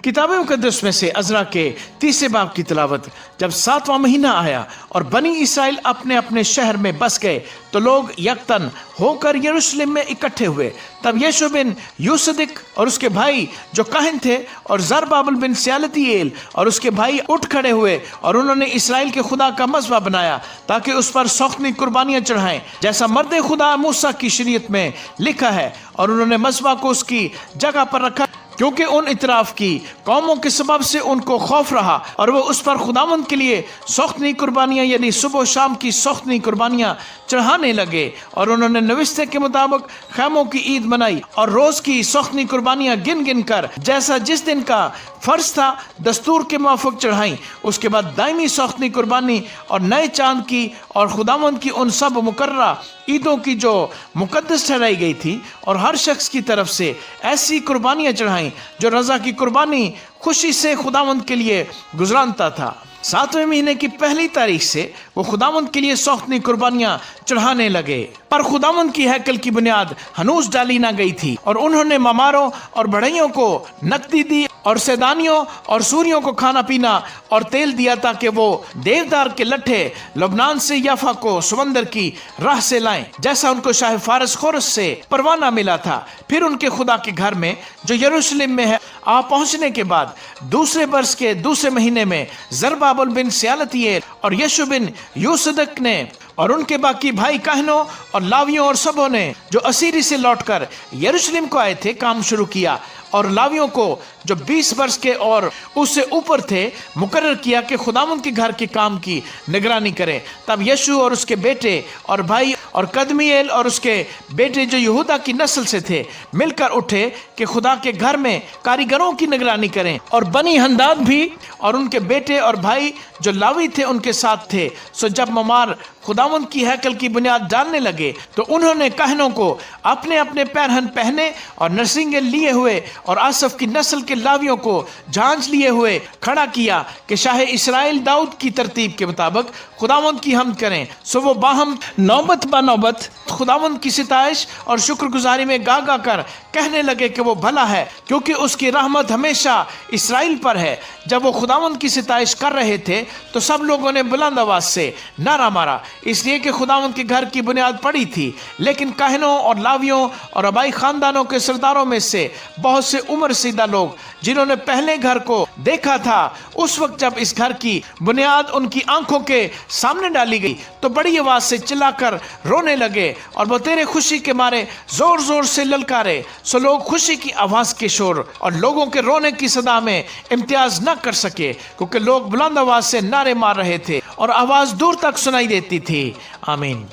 کتاب مقدس میں سے عزرا کے 30 باب کی تلاوت۔ جب 7واں مہینہ آیا اور بنی اسرائیل اپنے اپنے شہر میں بس گئے تو لوگ یکتن ہو کر یروشلم میں اکٹھے ہوئے۔ تب یشوع بن یوصدق اور اس کے بھائی جو کاہن تھے اور زربابل بن سیالتیل اور اس کے بھائی اٹھ کھڑے ہوئے اور انہوں نے اسرائیل کے خدا کا مذبح بنایا تاکہ اس پر سوختنی قربانیاں چڑھائیں جیسا مرد خدا موسیٰ کی شریعت میں لکھا ہے، اور انہوں نے مذبح کو اس کی جگہ پر رکھا کیونکہ ان اطراف کی قوموں کے سبب سے ان کو خوف رہا، اور وہ اس پر خداوند کے لیے سوختنی قربانیاں یعنی صبح و شام کی سوختنی قربانیاں چڑھانے لگے۔ اور انہوں نے نوشتے کے مطابق خیموں کی عید منائی اور روز کی سوختنی قربانیاں گن گن کر جیسا جس دن کا فرض تھا دستور کے موافق چڑھائیں۔ اس کے بعد دائمی سوختنی قربانی اور نئے چاند کی اور خداوند کی ان سب مقررہ عیدوں کی جو مقدس ٹھہرائی گئی تھی، اور ہر شخص کی طرف سے ایسی قربانیاں چڑھائیں جو رضا کی قربانی خوشی سے خداوند کے لیے گزرانتا تھا۔ 7ویں مہینے کی پہلی تاریخ سے وہ خداوند کے لیے سوختنی قربانیاں چڑھانے لگے، پر خداوند کی ہیکل کی بنیاد ہنوز ڈالی نہ گئی تھی، اور انہوں نے مماروں اور بڑھئیوں کو نقدی دی اور سیدانیوں اور سوریوں کو کھانا پینا اور تیل دیا تاکہ وہ دیودار کے لٹھے لبنان سے یافا کو سمندر کی راہ سے لائیں جیسا ان کو شاہ فارس خورس سے پروانہ ملا تھا۔ پھر ان کے خدا کے گھر میں جو یروشلم میں ہے آ پہنچنے کے بعد دوسرے برس کے دوسرے مہینے میں زربابل بن سیالتیل اور یشوع بن یوصدق نے اور ان کے باقی بھائی کاہنوں اور لاویوں اور سبوں نے جو اسیری سے لوٹ کر یروشلم کو آئے تھے کام شروع کیا، اور لاویوں کو جو 20 برس کے اور اس سے اوپر تھے مقرر کیا کہ خداوند کے گھر کے کام کی نگرانی کریں۔ تب یشوع اور اس کے بیٹے اور بھائی اور قدمیل اور اس کے بیٹے جو یہودا کی نسل سے تھے مل کر اٹھے کہ خدا کے گھر میں کاریگروں کی نگرانی کریں، اور بنی ہنداد بھی اور ان کے بیٹے اور بھائی جو لاوی تھے ان کے ساتھ تھے۔ سو جب ممار خداوند کی ہیکل کی بنیاد ڈالنے لگے تو انہوں نے کاہنوں کو اپنے اپنے پیرہن پہنے اور نرسنگیں لیے ہوئے اور آصف کی نسل کے لاویوں کو جھانج لیے ہوئے کھڑا کیا کہ شاہ اسرائیل داؤد کی ترتیب کے مطابق خداوند کی حمد کریں۔ سو وہ باہم نوبت با نوبت خداوند کی ستائش اور شکر گزاری میں گا گا کر کہنے لگے کہ وہ بھلا ہے کیونکہ اس کی رحمت ہمیشہ اسرائیل پر ہے۔ جب وہ خداوند کی ستائش کر رہے تھے تو سب لوگوں نے بلند آواز سے نعرہ مارا، اس لیے کہ خداوند کے گھر کی بنیاد پڑی تھی۔ لیکن کاہنوں اور لاویوں اور آبائی خاندانوں کے سرداروں میں سے بہت سے عمر رسیدہ لوگ جنہوں نے پہلے گھر کو دیکھا تھا، اس وقت جب اس گھر کی بنیاد ان کی آنکھوں کے سامنے ڈالی گئی تو بڑی آواز سے چلا کر رونے لگے اور وہ تیرے خوشی کے مارے زور زور سے للکارے۔ سو لوگ خوشی کی آواز کے شور اور لوگوں کے رونے کی صدا میں امتیاز نہ کر سکے کیونکہ لوگ بلند آواز سے نعرے مار رہے تھے اور آواز دور تک سنائی دیتی تھی۔ آمین۔